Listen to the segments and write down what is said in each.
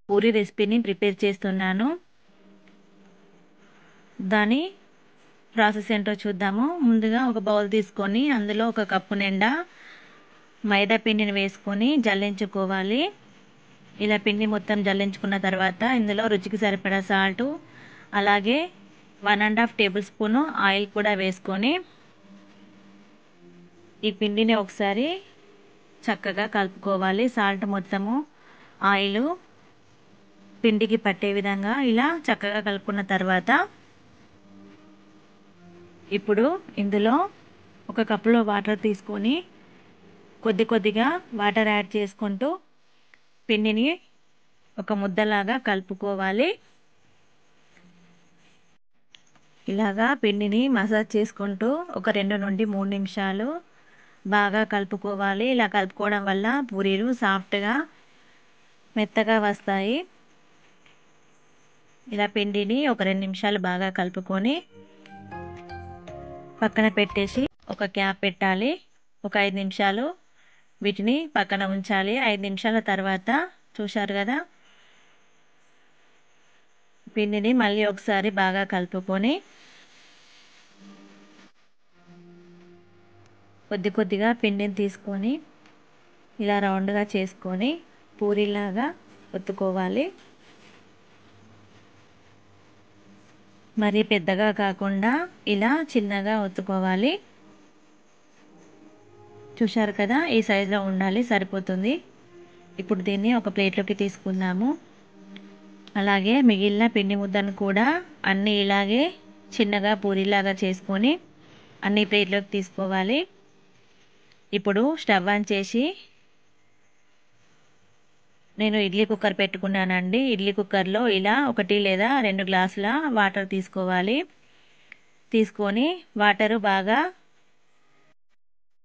పూరి రెసిపీని ప్రిపేర్ చేస్తున్నాను. దాని ప్రాసెస్ ఏంటో చూద్దాము. ముందుగా ఒక బౌల్ తీసుకొని అందులో ఒక కప్పు నిండా మైదా పిండిని వేసుకొని జల్లించుకోవాలి. ఇలా పిండి మొత్తం జల్లించుకున్న తర్వాత ఇందులో రుచికి సరిపడా సాల్టు, అలాగే 1½ టేబుల్ స్పూను ఆయిల్ కూడా వేసుకొని ఈ పిండిని ఒకసారి చక్కగా కలుపుకోవాలి. సాల్ట్ మొత్తము ఆయిల్ పిండికి పట్టే విధంగా ఇలా చక్కగా కలుపుకున్న తర్వాత ఇప్పుడు ఇందులో ఒక కప్పులో వాటర్ తీసుకొని కొద్ది కొద్దిగా వాటర్ యాడ్ చేసుకుంటూ పిండిని ఒక ముద్దలాగా కలుపుకోవాలి. ఇలాగా పిండిని మసాజ్ చేసుకుంటూ ఒక 2 నుండి 3 నిమిషాలు బాగా కలుపుకోవాలి. ఇలా కలుపుకోవడం వల్ల పూరీలు సాఫ్ట్గా మెత్తగా వస్తాయి. ఇలా పిండిని ఒక 2 నిమిషాలు బాగా కలుపుకొని పక్కన పెట్టేసి ఒక క్యాప్ పెట్టాలి. ఒక 5 నిమిషాలు వీటిని పక్కన ఉంచాలి. 5 నిమిషాల తర్వాత చూశారు కదా, పిండిని మళ్ళీ ఒకసారి బాగా కలుపుకొని కొద్ది కొద్దిగా పిండిని తీసుకొని ఇలా రౌండ్గా చేసుకొని పూరీలాగా ఒత్తుకోవాలి. మరీ పెద్దగా కాకుండా ఇలా చిన్నగా ఒత్తుకోవాలి. చూశారు కదా, ఈ సైజులో ఉండాలి, సరిపోతుంది. ఇప్పుడు దీన్ని ఒక ప్లేట్లోకి తీసుకుందాము. అలాగే మిగిలిన పిండి ముద్దను కూడా అన్నీ ఇలాగే చిన్నగా పూరీలాగా చేసుకొని అన్ని ప్లేట్లోకి తీసుకోవాలి. ఇప్పుడు స్టవ్ ఆన్ చేసి నేను ఇడ్లీ కుక్కర్ పెట్టుకున్నానండి. ఇడ్లీ కుక్కర్లో ఇలా 1 లేదా 2 గ్లాసుల వాటర్ తీసుకోవాలి. తీసుకొని వాటరు బాగా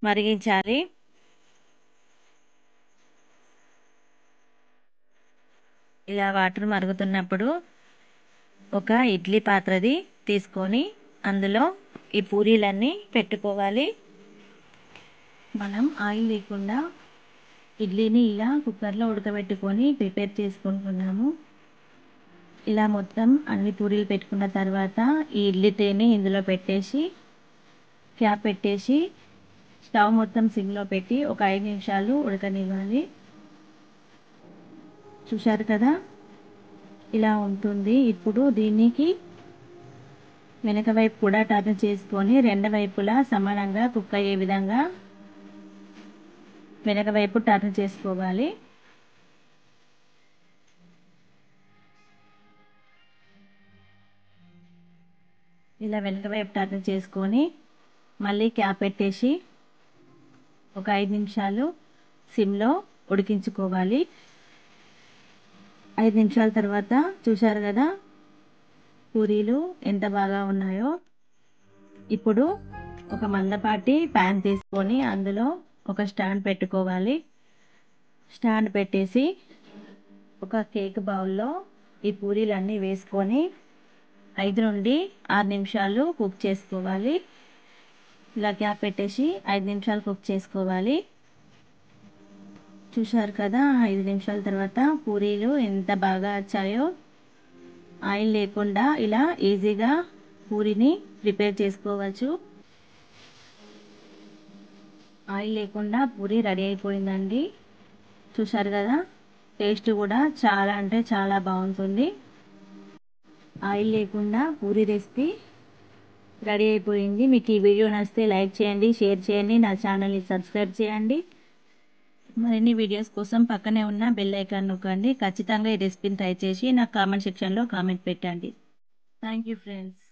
మరిగించాలి. ఇలా వాటర్ మరుగుతున్నప్పుడు ఒక ఇడ్లీ పాత్రది తీసుకొని అందులో ఈ పూరీలన్నీ పెట్టుకోవాలి. మనం ఆయిల్ లేకుండా ఇడ్లీని ఇలా కుక్కర్లో ఉడకబెట్టుకొని ప్రిపేర్ చేసుకుంటున్నాము. ఇలా మొత్తం అన్ని పూరీలు పెట్టుకున్న తర్వాత ఈ ఇడ్లీ ట్రేని ఇందులో పెట్టేసి క్యాప్ పెట్టేసి స్టవ్ మొత్తం సిమ్లో పెట్టి ఒక 5 నిమిషాలు ఉడకనివ్వాలి. చూశారు కదా, ఇలా ఉంటుంది. ఇప్పుడు దీనికి వెనక వైపు కూడా టర్న్ చేసుకొని 2 వైపులా సమానంగా కుక్ అయ్యే విధంగా వెనక వైపు టర్న్ చేసుకోవాలి. ఇలా వెనక వైపు టర్న్ చేసుకొని మళ్ళీ క్యాప్ పెట్టేసి ఒక 5 నిమిషాలు సిమ్లో ఉడికించుకోవాలి. 5 నిమిషాల తర్వాత చూశారు కదా, పూరీలు ఎంత బాగా ఉన్నాయో. ఇప్పుడు ఒక మందపాటి ప్యాన్ తీసుకొని అందులో ఒక స్టాండ్ పెట్టుకోవాలి. స్టాండ్ పెట్టేసి ఒక కేక్ బౌల్లో ఈ పూరీలన్నీ వేసుకొని 5 నుండి 6 నిమిషాలు కుక్ చేసుకోవాలి. ఇలా క్యాప్ పెట్టేసి 5 నిమిషాలు కుక్ చేసుకోవాలి. చూశారు కదా, 5 నిమిషాల తర్వాత పూరీలు ఎంత బాగా వచ్చాయో. ఆయిల్ లేకుండా ఇలా ఈజీగా పూరీని ప్రిపేర్ చేసుకోవచ్చు. ఆయిల్ లేకుండా పూరీ రెడీ అయిపోయిందండి. చూశారు కదా, టేస్ట్ కూడా చాలా అంటే చాలా బాగుంటుంది. ఆయిల్ లేకుండా పూరీ రెసిపీ రెడీ అయిపోయింది. మీకు ఈ వీడియో నచ్చితే లైక్ చేయండి, షేర్ చేయండి, నా ఛానల్ని సబ్స్క్రైబ్ చేయండి. మరిన్ని వీడియోస్ కోసం పక్కనే ఉన్న బెల్ ఐకాన్ నొక్కండి. ఖచ్చితంగా ఈ రెసిపీని ట్రై చేసి నాకు కామెంట్ సెక్షన్లో కామెంట్ పెట్టండి. Thank you friends.